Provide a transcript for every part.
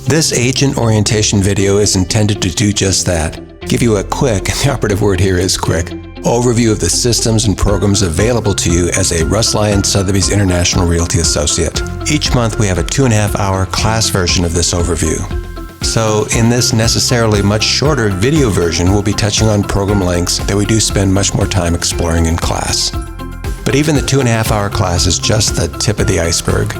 This agent orientation video is intended to do just that. Give you a quick, and the operative word here is quick, overview of the systems and programs available to you as a Russ Lyon Sotheby's International Realty Associate. Each month we have a 2.5-hour class version of this overview. So in this necessarily much shorter video version, we'll be touching on program links that we do spend much more time exploring in class. But even the 2.5-hour class is just the tip of the iceberg.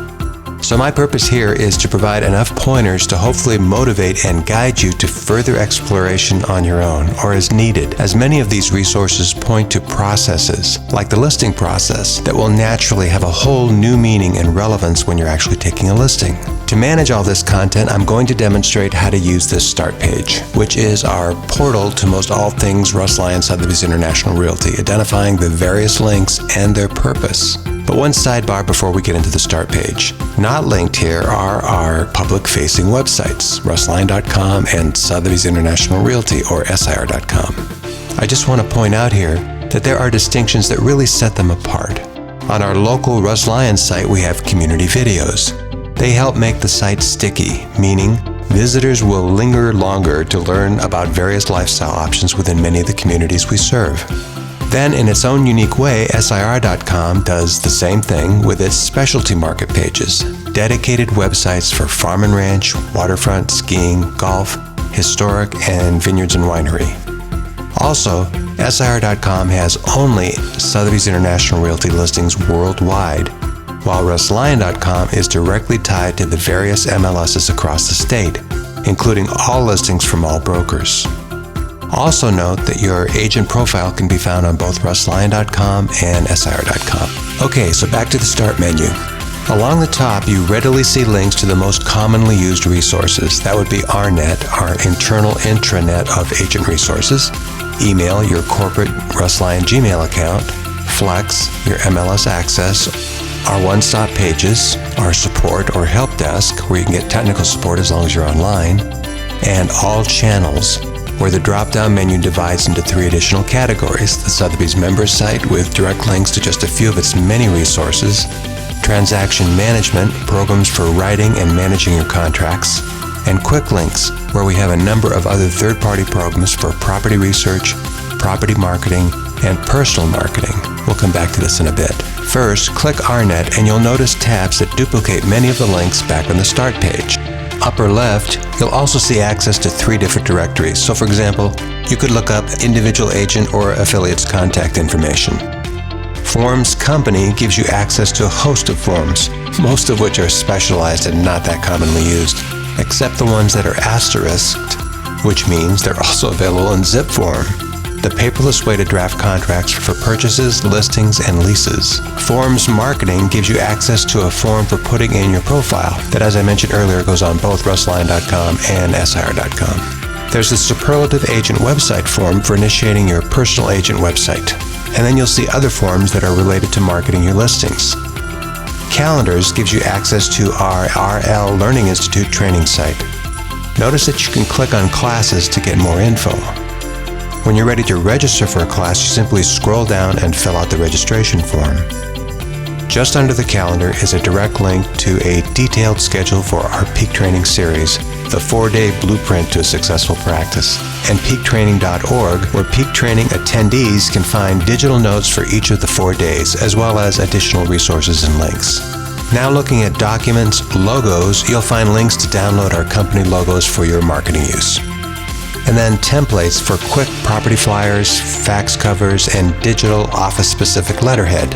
So my purpose here is to provide enough pointers to hopefully motivate and guide you to further exploration on your own, or as needed, as many of these resources point to processes, like the listing process, that will naturally have a whole new meaning and relevance when you're actually taking a listing. To manage all this content, I'm going to demonstrate how to use this start page, which is our portal to most all things Russ Lyon Sotheby's International Realty, identifying the various links and their purpose. But one sidebar before we get into the start page. Not linked here are our public-facing websites, russlyon.com and Sotheby's International Realty, or SIR.com. I just want to point out here that there are distinctions that really set them apart. On our local Russ Lyon site, we have community videos. They help make the site sticky, meaning visitors will linger longer to learn about various lifestyle options within many of the communities we serve. Then, in its own unique way, SIR.com does the same thing with its specialty market pages, dedicated websites for farm and ranch, waterfront, skiing, golf, historic, and vineyards and winery. Also, SIR.com has only Sotheby's International Realty listings worldwide, while russlyon.com is directly tied to the various MLSs across the state, including all listings from all brokers. Also note that your agent profile can be found on both russlyon.com and SIR.com. Okay, so back to the Start menu. Along the top, you readily see links to the most commonly used resources. That would be RNet, our internal intranet of agent resources, email, your corporate Russ Lyon Gmail account, Flex, your MLS access, our one-stop pages, our support or help desk, where you can get technical support as long as you're online, and all channels, where the drop-down menu divides into 3 additional categories: the Sotheby's members site with direct links to just a few of its many resources, transaction management, programs for writing and managing your contracts, and quick links, where we have a number of other third-party programs for property research, property marketing, and personal marketing. We'll come back to this in a bit. First, click RNet and you'll notice tabs that duplicate many of the links back on the Start page. Upper left, you'll also see access to 3 different directories. So for example, you could look up individual agent or affiliate's contact information. Forms Company gives you access to a host of forms, most of which are specialized and not that commonly used, except the ones that are asterisked, which means they're also available in zip form, the paperless way to draft contracts for purchases, listings, and leases. Forms Marketing gives you access to a form for putting in your profile that, as I mentioned earlier, goes on both russlyon.com and SIR.com. There's the Superlative Agent website form for initiating your personal agent website. And then you'll see other forms that are related to marketing your listings. Calendars gives you access to our RL Learning Institute training site. Notice that you can click on classes to get more info. When you're ready to register for a class, you simply scroll down and fill out the registration form. Just under the calendar is a direct link to a detailed schedule for our Peak Training series, the 4-day blueprint to a successful practice, and peaktraining.org, where Peak Training attendees can find digital notes for each of the 4 days, as well as additional resources and links. Now looking at documents, logos, you'll find links to download our company logos for your marketing use. And then templates for quick property flyers, fax covers, and digital office-specific letterhead.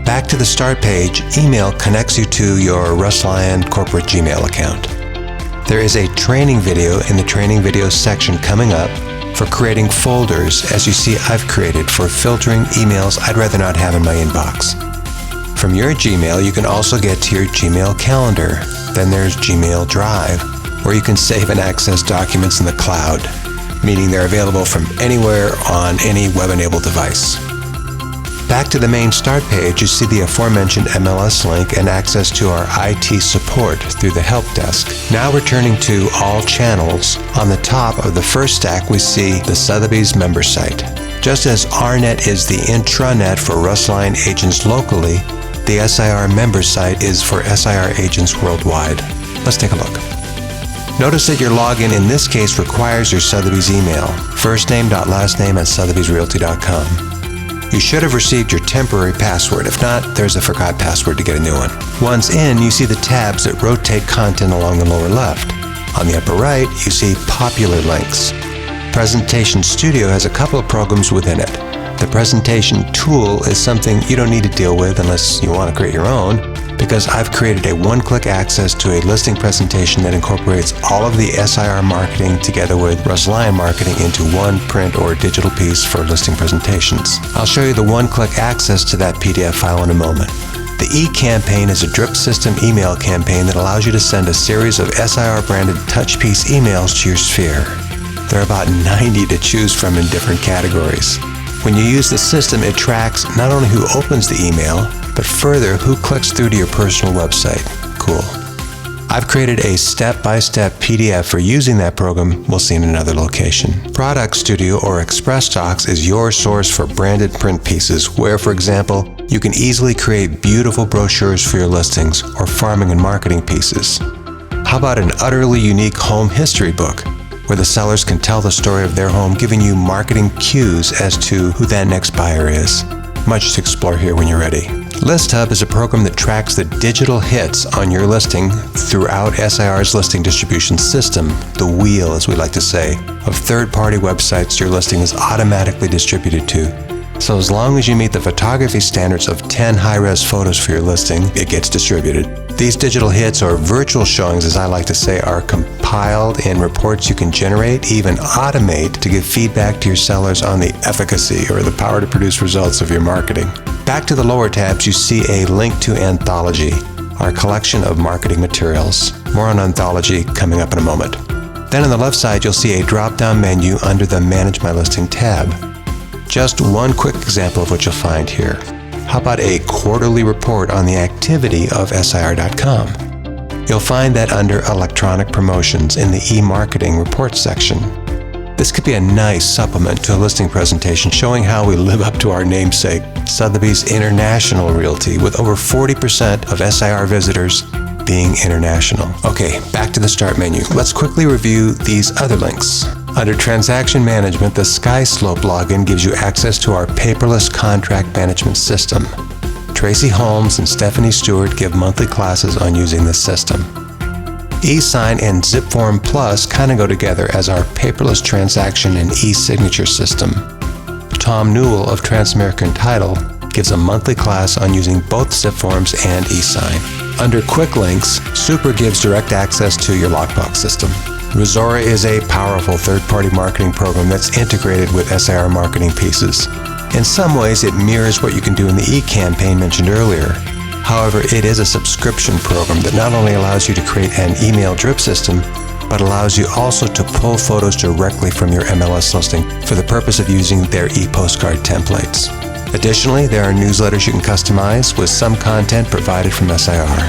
Back to the Start page, email connects you to your Russ Lyon corporate Gmail account. There is a training video in the training videos section coming up for creating folders, as you see I've created for filtering emails I'd rather not have in my inbox. From your Gmail, you can also get to your Gmail calendar. Then there's Gmail Drive, where you can save and access documents in the cloud, meaning they're available from anywhere on any web-enabled device. Back to the main Start page, you see the aforementioned MLS link and access to our IT support through the help desk. Now returning to all channels, on the top of the first stack we see the Sotheby's member site. Just as RNet is the intranet for Russ Lyon agents locally, the SIR member site is for SIR agents worldwide. Let's take a look. Notice that your login in this case requires your Sotheby's email, firstname.lastname@sotheby'srealty.com. You should have received your temporary password. If not, there's a forgot password to get a new one. Once in, you see the tabs that rotate content along the lower left. On the upper right, you see popular links. Presentation Studio has a couple of programs within it. The presentation tool is something you don't need to deal with unless you want to create your own, because I've created a one-click access to a listing presentation that incorporates all of the SIR marketing together with Russ Lyon marketing into one print or digital piece for listing presentations. I'll show you the one-click access to that PDF file in a moment. The e-campaign is a drip system email campaign that allows you to send a series of SIR-branded touch piece emails to your sphere. There are about 90 to choose from in different categories. When you use the system, it tracks not only who opens the email, but further, who clicks through to your personal website. Cool. I've created a step-by-step PDF for using that program we'll see in another location. Product Studio or Express Docs is your source for branded print pieces where, for example, you can easily create beautiful brochures for your listings or farming and marketing pieces. How about an utterly unique home history book, where the sellers can tell the story of their home, giving you marketing cues as to who that next buyer is. Much to explore here when you're ready. ListHub is a program that tracks the digital hits on your listing throughout SIR's listing distribution system, the wheel, as we like to say, of third-party websites your listing is automatically distributed to. So as long as you meet the photography standards of 10 high-res photos for your listing, it gets distributed. These digital hits, or virtual showings as I like to say, are compiled in reports you can generate, even automate, to give feedback to your sellers on the efficacy or the power to produce results of your marketing. Back to the lower tabs, you see a link to Anthology, our collection of marketing materials. More on Anthology coming up in a moment. Then on the left side, you'll see a drop-down menu under the Manage My Listing tab. Just one quick example of what you'll find here. How about a quarterly report on the activity of SIR.com? You'll find that under Electronic Promotions in the e-marketing reports section. This could be a nice supplement to a listing presentation showing how we live up to our namesake, Sotheby's International Realty, with over 40% of SIR visitors being international. Okay, back to the Start menu. Let's quickly review these other links. Under Transaction Management, the SkySlope login gives you access to our paperless contract management system. Tracy Holmes and Stephanie Stewart give monthly classes on using this system. eSign and ZipForm Plus kind of go together as our paperless transaction and e-signature system. Tom Newell of Transamerican Title gives a monthly class on using both ZipForms and eSign. Under Quick Links, Super gives direct access to your lockbox system. Rosora is a powerful third-party marketing program that's integrated with SIR marketing pieces. In some ways, it mirrors what you can do in the e-campaign mentioned earlier. However, it is a subscription program that not only allows you to create an email drip system, but allows you also to pull photos directly from your MLS listing for the purpose of using their e-postcard templates. Additionally, there are newsletters you can customize with some content provided from SIR.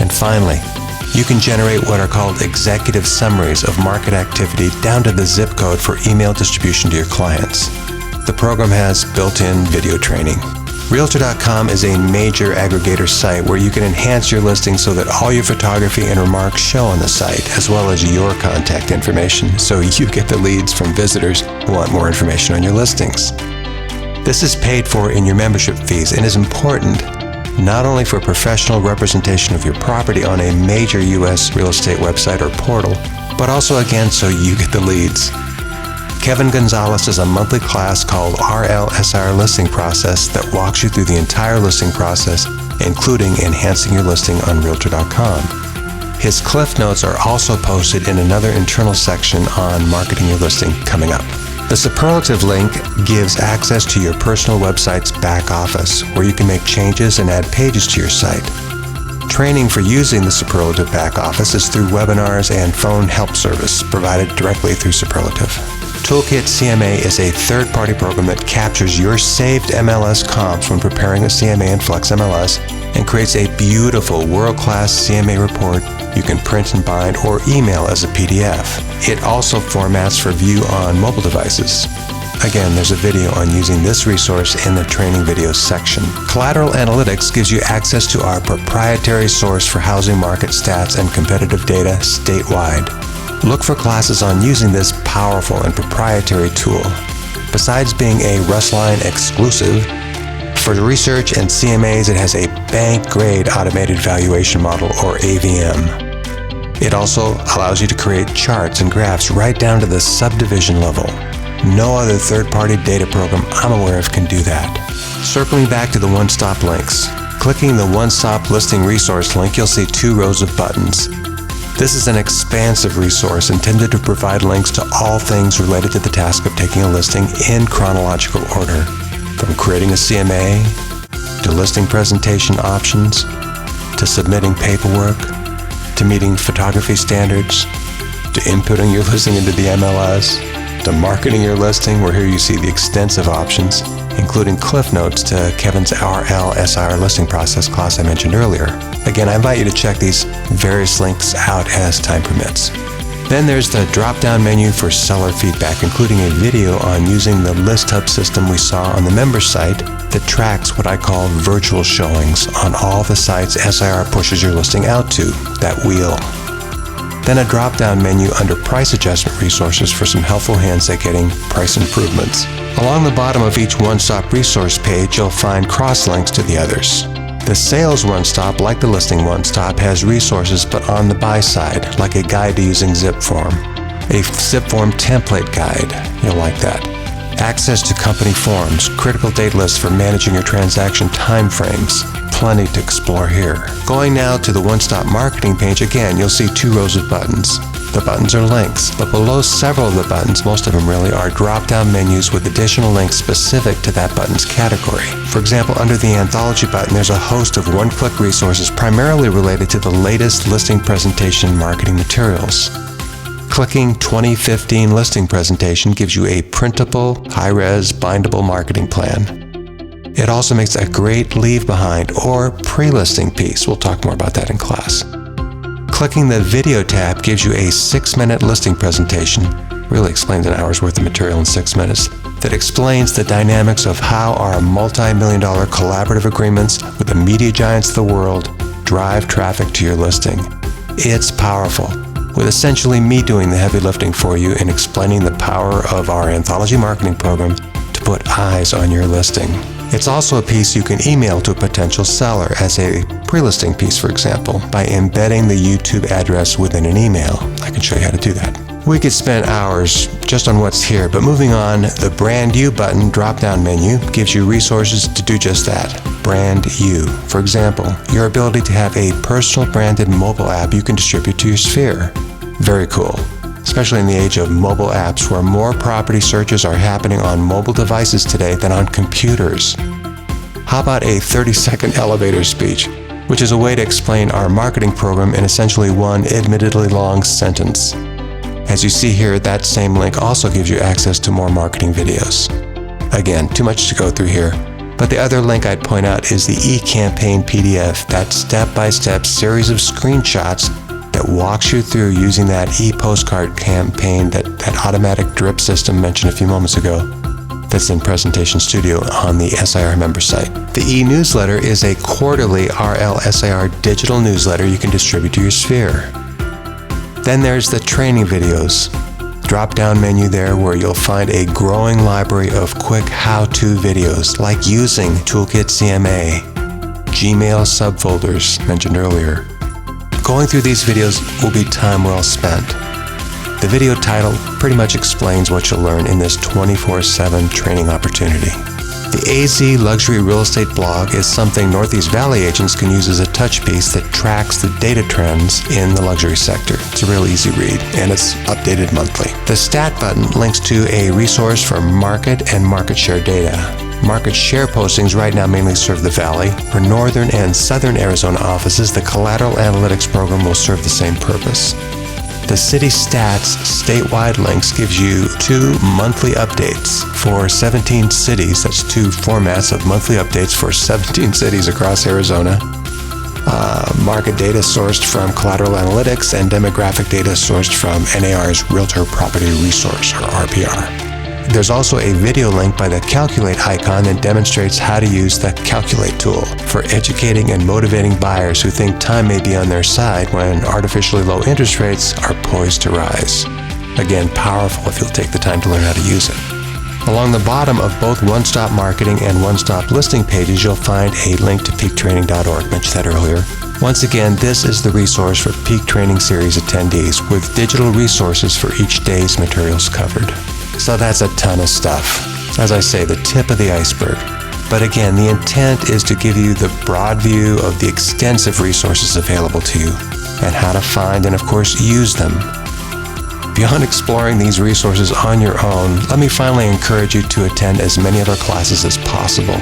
And finally, you can generate what are called executive summaries of market activity down to the zip code for email distribution to your clients. The program has built-in video training. Realtor.com is a major aggregator site where you can enhance your listing so that all your photography and remarks show on the site, as well as your contact information, so you get the leads from visitors who want more information on your listings. This is paid for in your membership fees and is important not only for professional representation of your property on a major U.S. real estate website or portal, but also again so you get the leads. Kevin Gonzalez is a monthly class called RLSIR Listing Process that walks you through the entire listing process, including enhancing your listing on Realtor.com. His Cliff Notes are also posted in another internal section on marketing your listing coming up. The Superlative link gives access to your personal website's back office, where you can make changes and add pages to your site. Training for using the Superlative back office is through webinars and phone help service provided directly through Superlative. Toolkit CMA is a third-party program that captures your saved MLS comps when preparing a CMA in Flex MLS and creates a beautiful world-class CMA report you can print and bind or email as a PDF. It also formats for view on mobile devices. Again, there's a video on using this resource in the training videos section. Collateral Analytics gives you access to our proprietary source for housing market stats and competitive data statewide. Look for classes on using this powerful and proprietary tool. Besides being a Lyon exclusive, for research and CMAs, it has a bank-grade automated valuation model, or AVM. It also allows you to create charts and graphs right down to the subdivision level. No other third-party data program I'm aware of can do that. Circling back to the one-stop links. Clicking the one-stop listing resource link, you'll see 2 rows of buttons. This is an expansive resource intended to provide links to all things related to the task of taking a listing in chronological order, from creating a CMA, to listing presentation options, to submitting paperwork, to meeting photography standards, to inputting your listing into the MLS, to marketing your listing, where here you see the extensive options, including cliff notes to Kevin's RLSIR listing process class I mentioned earlier. Again, I invite you to check these various links out as time permits. Then there's the drop-down menu for seller feedback, including a video on using the List Hub system we saw on the members site that tracks what I call virtual showings on all the sites SIR pushes your listing out to, that wheel. Then a drop-down menu under price adjustment resources for some helpful hints at getting price improvements. Along the bottom of each one-stop resource page, you'll find cross-links to the others. The sales one-stop, like the listing one-stop, has resources but on the buy side, like a guide to using zip form. A zip form template guide, you'll like that. Access to company forms, critical date lists for managing your transaction timeframes. Plenty to explore here. Going now to the one-stop marketing page, again, you'll see 2 rows of buttons. The buttons are links, but below several of the buttons, most of them really, are drop-down menus with additional links specific to that button's category. For example, under the Anthology button, there's a host of one-click resources primarily related to the latest listing presentation and marketing materials. Clicking 2015 listing presentation gives you a printable, high-res, bindable marketing plan. It also makes a great leave-behind or pre-listing piece. We'll talk more about that in class. Clicking the Video tab gives you a 6-minute listing presentation, really explains an hour's worth of material in 6 minutes, that explains the dynamics of how our multi-million-dollar collaborative agreements with the media giants of the world drive traffic to your listing. It's powerful, with essentially me doing the heavy lifting for you and explaining the power of our Anthology marketing program to put eyes on your listing. It's also a piece you can email to a potential seller as a pre-listing piece, for example, by embedding the YouTube address within an email. I can show you how to do that. We could spend hours just on what's here, but moving on, the Brand You button drop-down menu gives you resources to do just that. Brand You. For example, your ability to have a personal branded mobile app you can distribute to your sphere. Very cool. Especially in the age of mobile apps where more property searches are happening on mobile devices today than on computers. How about a 30-second elevator speech, which is a way to explain our marketing program in essentially one admittedly long sentence. As you see here, that same link also gives you access to more marketing videos. Again, too much to go through here, but the other link I'd point out is the eCampaign PDF, that step-by-step series of screenshots that walks you through using that e-postcard campaign, that automatic drip system mentioned a few moments ago, that's in Presentation Studio on the SIR member site. The e-newsletter is a quarterly RLSIR digital newsletter you can distribute to your sphere. Then there's the training videos. Drop-down menu there where you'll find a growing library of quick how-to videos like using Toolkit CMA, Gmail subfolders mentioned earlier. Going through these videos will be time well spent. The video title pretty much explains what you'll learn in this 24/7 training opportunity. The AZ Luxury Real Estate blog is something Northeast Valley agents can use as a touch piece that tracks the data trends in the luxury sector. It's a real easy read, and it's updated monthly. The Stat button links to a resource for market and market share data. Market share postings right now mainly serve the Valley. For Northern and Southern Arizona offices, the Collateral Analytics program will serve the same purpose. The City Stats statewide links gives you 2 monthly updates for 17 cities. That's 2 formats of monthly updates for 17 cities across Arizona. Market data sourced from Collateral Analytics and demographic data sourced from NAR's Realtor Property Resource, or RPR. There's also a video link by the Calculate icon that demonstrates how to use the Calculate tool for educating and motivating buyers who think time may be on their side when artificially low interest rates are poised to rise. Again, powerful if you'll take the time to learn how to use it. Along the bottom of both One Stop Marketing and One Stop Listing pages, you'll find a link to peaktraining.org. Mentioned that earlier. Once again, this is the resource for Peak Training Series attendees with digital resources for each day's materials covered. So that's a ton of stuff. As I say, the tip of the iceberg. But again, the intent is to give you the broad view of the extensive resources available to you and how to find and, of course, use them. Beyond exploring these resources on your own, let me finally encourage you to attend as many of our classes as possible.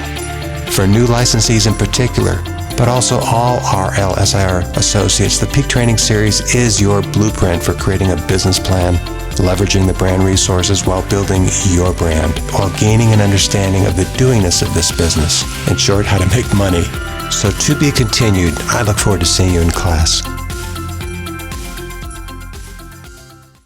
For new licensees in particular, but also all RLSIR associates, the Peak Training Series is your blueprint for creating a business plan, leveraging the brand resources while building your brand, while gaining an understanding of the doingness of this business. In short, how to make money. So to be continued, I look forward to seeing you in class.